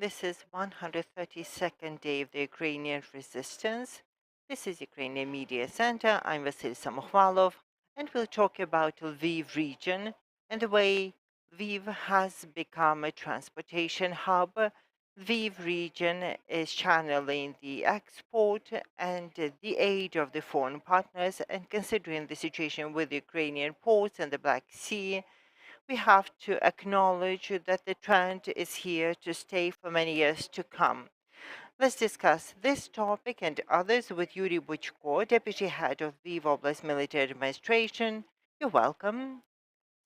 This is 132nd day of the Ukrainian resistance. This is Ukrainian Media Center. I'm Vasily Samokhvalov, and we'll talk about Lviv region and the way Lviv has become a transportation hub. Lviv region is channeling the export and the aid of the foreign partners, and considering the situation with the Ukrainian ports and the Black Sea, we have to acknowledge that the trend is here to stay for many years to come. Let's discuss this topic and others with Yuriy Buchko, Deputy Head of Lviv Oblast Military Administration. You're welcome.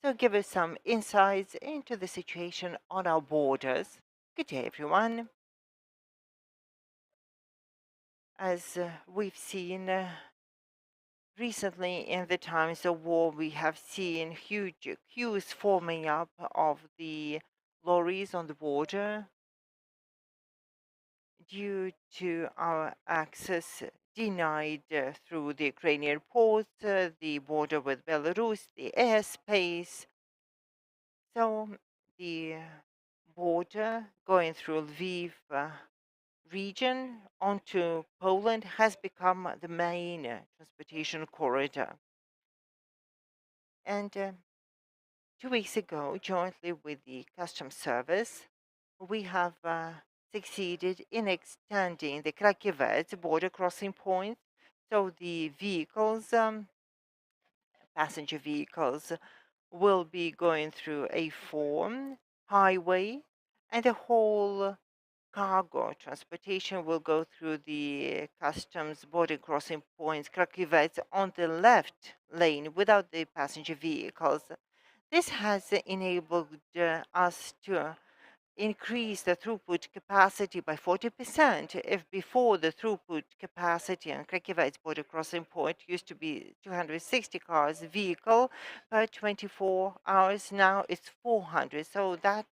So give us some insights into the situation on our borders. Good day, everyone. As we've seen recently in the times of war, we have seen huge queues forming up of the lorries on the border due to our access denied through the Ukrainian ports, the border with Belarus, the airspace. So the border going through Lviv region onto Poland has become the main transportation corridor. And 2 weeks ago, jointly with the Customs Service, we have succeeded in extending the Krakivets border crossing point. So the vehicles, passenger vehicles, will be going through A4 highway, and the whole cargo transportation will go through the customs border crossing points, Krakivets, on the left lane without the passenger vehicles. This has enabled us to increase the throughput capacity by 40%. If before the throughput capacity on Krakivets border crossing point used to be 260 cars vehicle per 24 hours, now it's 400. So that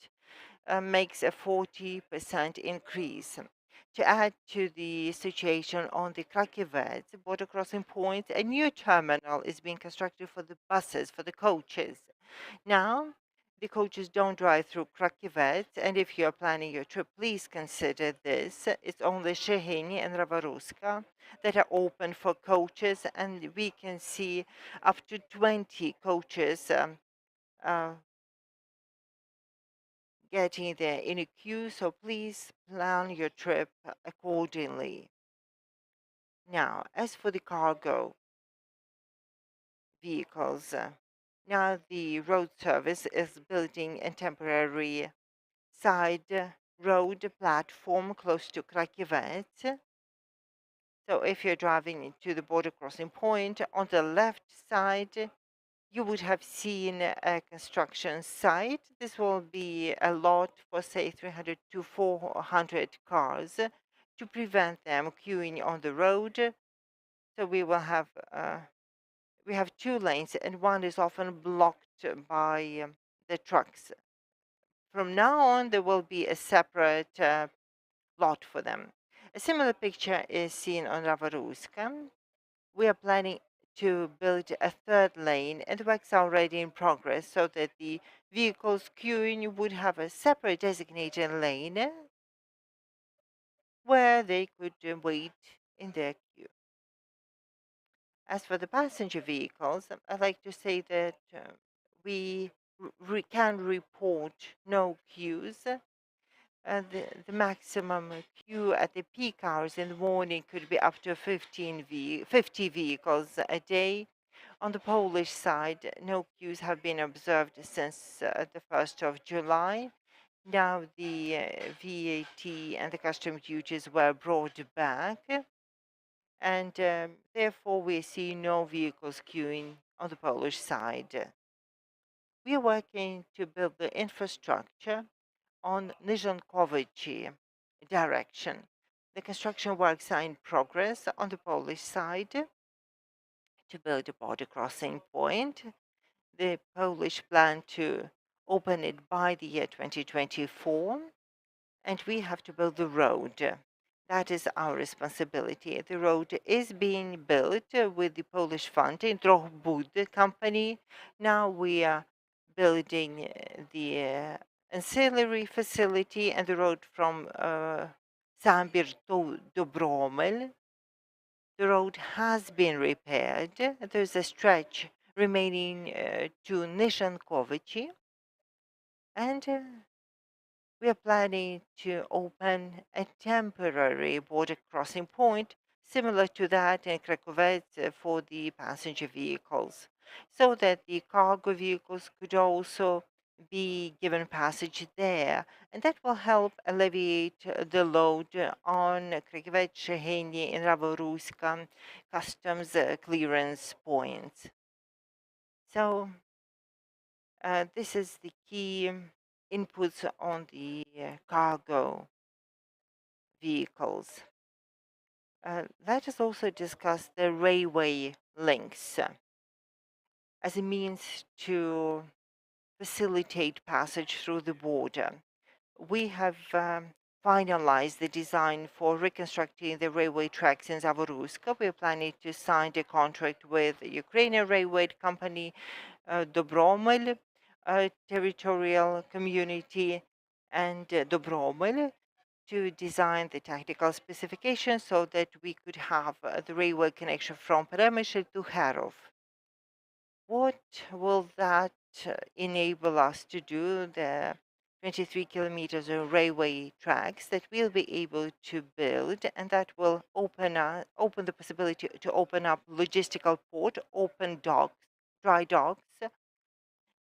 makes a 40% increase. To add to the situation on the Krakivets border crossing point, a new terminal is being constructed for the buses, for the coaches. Now, the coaches don't drive through Krakivets, and if you're planning your trip, please consider this. It's only Sheheni and Ravaruska that are open for coaches, and we can see up to 20 coaches uh, getting there in a queue, so please plan your trip accordingly. Now, as for the cargo vehicles, now the road service is building a temporary side road platform close to Krakivets. So if you're driving to the border crossing point, on the left side, you would have seen a construction site. This will be a lot for, say, 300 to 400 cars to prevent them queuing on the road. So we have two lanes, and one is often blocked by the trucks. From now on, there will be a separate lot for them. A similar picture is seen on Ravaruska. We are planning to build a third lane, and works are already in progress so that the vehicles queuing would have a separate designated lane where they could wait in their queue. As for the passenger vehicles, I'd like to say that we can report no queues. The maximum queue at the peak hours in the morning could be up to 50 vehicles a day. On the Polish side, no queues have been observed since the 1st of July. Now the VAT and the custom duties were brought back, and therefore we see no vehicles queuing on the Polish side. We are working to build the infrastructure on Nizhonkovich direction. The construction works are in progress on the Polish side to build a border crossing point. The Polish plan to open it by the year 2024, and we have to build the road. That is our responsibility. The road is being built with the Polish funding, Drohbud company. Now we are building the ancillary facility and the road from Sambir to Dobromel. The road has been repaired. There's a stretch remaining to Nishankovichi, and we are planning to open a temporary border crossing point similar to that in Krakovec for the passenger vehicles, so that the cargo vehicles could also be given passage there, and that will help alleviate the load on Krakovec, Sheheni, and Ravoruska customs clearance points. So this is the key inputs on the cargo vehicles. Let us also discuss the railway links as a means to facilitate passage through the border. We have finalized the design for reconstructing the railway tracks in Zavoruzhka. We are planning to sign a contract with the Ukrainian railway company Dobromel territorial community and Dobromel to design the technical specifications so that we could have the railway connection from Peremysl to Harov. What will that enable us to do? The 23 kilometers of railway tracks that we'll be able to build, and that will open the possibility to open up logistical port, open docks, dry docks,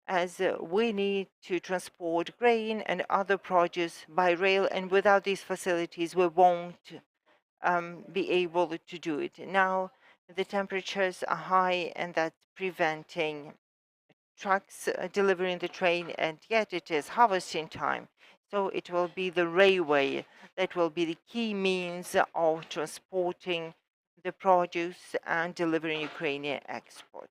as we need to transport grain and other produce by rail, and without these facilities, we won't be able to do it. Now, the temperatures are high, and that's preventing trucks delivering the train, and yet it is harvesting time. So it will be the railway that will be the key means of transporting the produce and delivering Ukrainian export.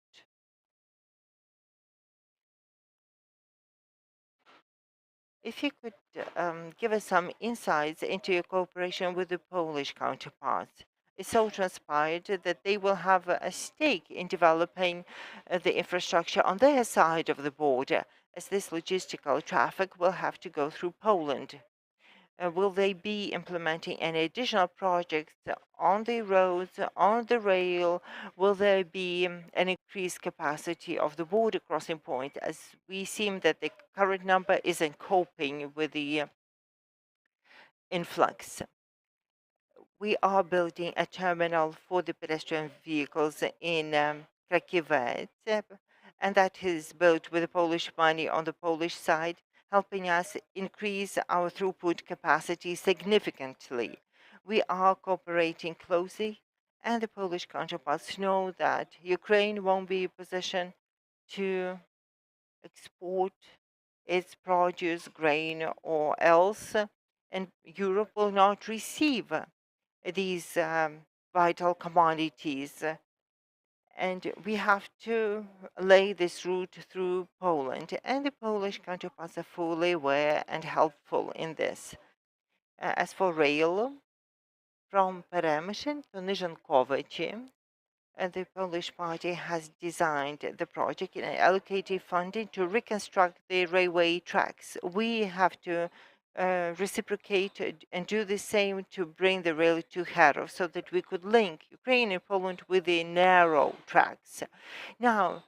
If you could give us some insights into your cooperation with the Polish counterparts. It's so transpired that they will have a stake in developing the infrastructure on their side of the border, as this logistical traffic will have to go through Poland. Will they be implementing any additional projects on the roads, on the rail? Will there be an increased capacity of the border crossing point, as we seem that the current number isn't coping with the influx? We are building a terminal for the pedestrian vehicles in Krakiewicz, and that is built with the Polish money on the Polish side, helping us increase our throughput capacity significantly. We are cooperating closely, and the Polish counterparts know that Ukraine won't be in position to export its produce, grain, or else, and Europe will not receive these vital commodities. And we have to lay this route through Poland, and the Polish counterparts are fully aware and helpful in this. As for rail, from Peremysl to Nyżankowice, the Polish party has designed the project and allocated funding to reconstruct the railway tracks. We have to reciprocate and do the same to bring the rail to Harov so that we could link Ukraine and Poland with the narrow tracks. Now,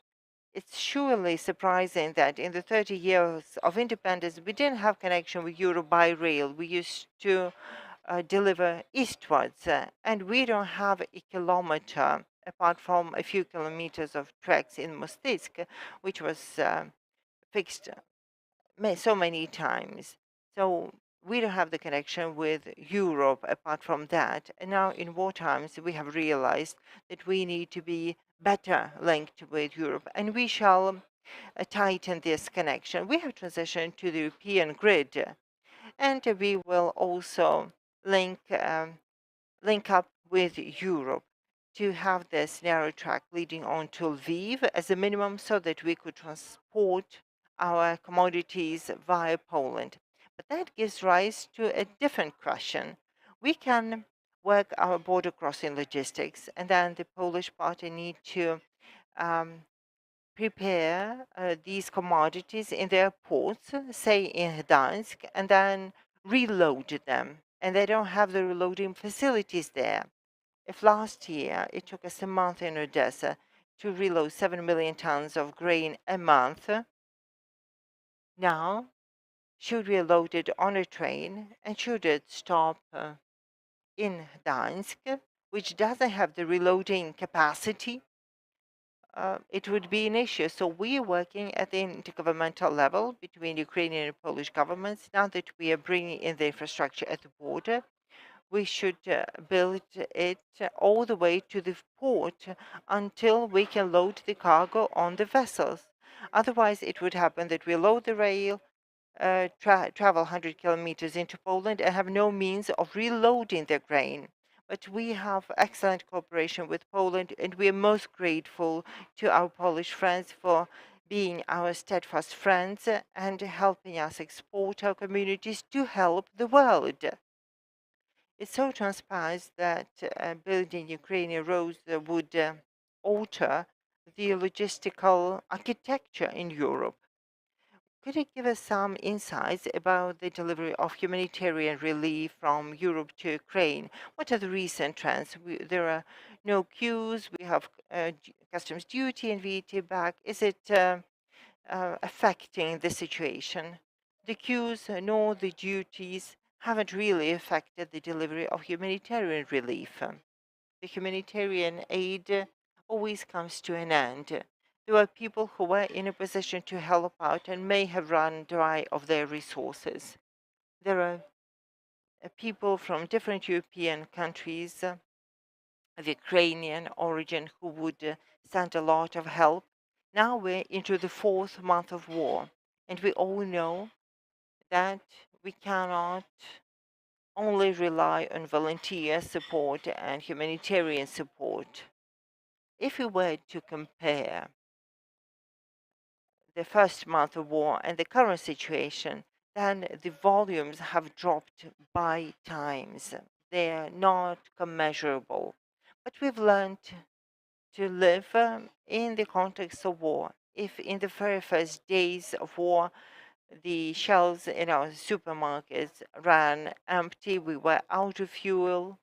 it's surely surprising that in the 30 years of independence, we didn't have connection with Europe by rail. We used to deliver eastwards, and we don't have a kilometer apart from a few kilometers of tracks in Mostitsk, which was fixed so many times. So we don't have the connection with Europe apart from that. And now in war times, we have realized that we need to be better linked with Europe, and we shall tighten this connection. We have transitioned to the European grid, and we will also link link up with Europe to have this narrow track leading on to Lviv as a minimum so that we could transport our commodities via Poland. But that gives rise to a different question. We can work our border crossing logistics, and then the Polish party need to um, prepare these commodities in their ports, say in Gdansk, and then reload them. And they don't have the reloading facilities there. If last year it took us a month in Odessa to reload 7 million tons of grain a month, now should we load it on a train and should it stop in Gdansk, which doesn't have the reloading capacity, it would be an issue. So we are working at the intergovernmental level between Ukrainian and Polish governments. Now that we are bringing in the infrastructure at the border, we should build it all the way to the port until we can load the cargo on the vessels. Otherwise, it would happen that we load the rail, travel 100 kilometers into Poland and have no means of reloading their grain. But we have excellent cooperation with Poland, and we are most grateful to our Polish friends for being our steadfast friends and helping us export our communities to help the world. It so transpires that building Ukrainian roads would alter the logistical architecture in Europe. Could you give us some insights about the delivery of humanitarian relief from Europe to Ukraine? What are the recent trends? There are no queues, we have customs duty and VAT back. Is it affecting the situation? The queues nor the duties haven't really affected the delivery of humanitarian relief. The humanitarian aid always comes to an end. There are people who were in a position to help out and may have run dry of their resources. There are people from different European countries of Ukrainian origin who would send a lot of help. Now we're into the fourth month of war, and we all know that we cannot only rely on volunteer support and humanitarian support. If we were to compare the first month of war and the current situation, then the volumes have dropped by times. They're not commensurable. But we've learned to live in the context of war. If in the very first days of war, the shelves in our supermarkets ran empty, we were out of fuel.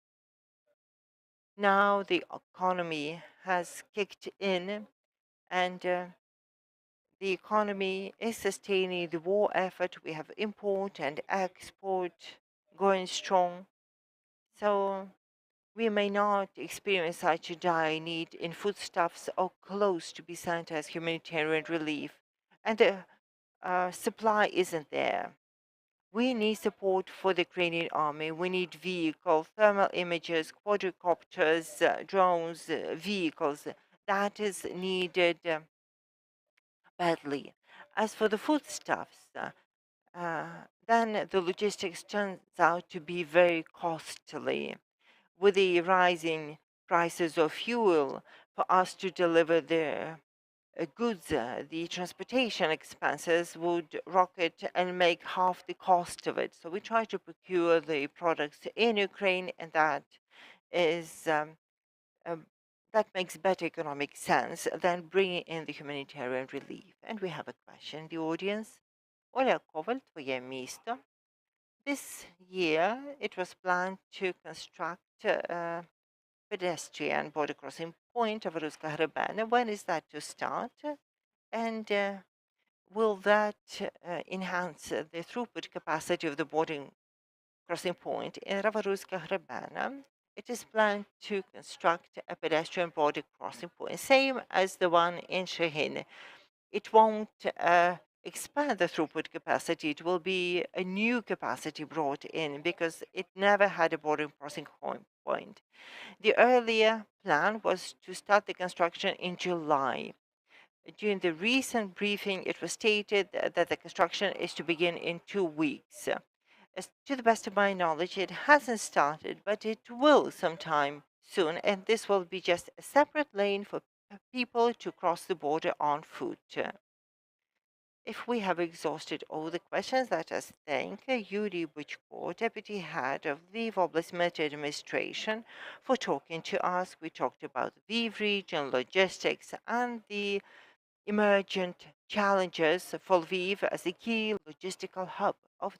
Now the economy has kicked in and the economy is sustaining the war effort. We have import and export going strong. So we may not experience such a dire need in foodstuffs or clothes to be sent as humanitarian relief. And the supply isn't there. We need support for the Ukrainian army. We need vehicles, thermal imagers, quadricopters, drones, vehicles. That is needed badly. As for the foodstuffs, then the logistics turns out to be very costly. With the rising prices of fuel, for us to deliver the goods, the transportation expenses would rocket and make half the cost of it. So we try to procure the products in Ukraine, and is um, that makes better economic sense than bringing in the humanitarian relief. And we have a question in the audience. Оля Коваль, твоє місто. This year, it was planned to construct a pedestrian border crossing point of Ruska Hrebena. When is that to start? And will that enhance the throughput capacity of the border crossing point in Ravaruska Hrebena? It is planned to construct a pedestrian border crossing point, same as the one in Shehin. It won't expand the throughput capacity. It will be a new capacity brought in because it never had a border crossing point. The earlier plan was to start the construction in July. During the recent briefing, it was stated that the construction is to begin in 2 weeks. As to the best of my knowledge, it hasn't started, but it will sometime soon, and this will be just a separate lane for people to cross the border on foot. If we have exhausted all the questions, let us thank Yuriy Buchko, Deputy Head of Lviv Oblast Military Administration, for talking to us. We talked about Lviv region, logistics, and the emergent challenges for Lviv as a key logistical hub of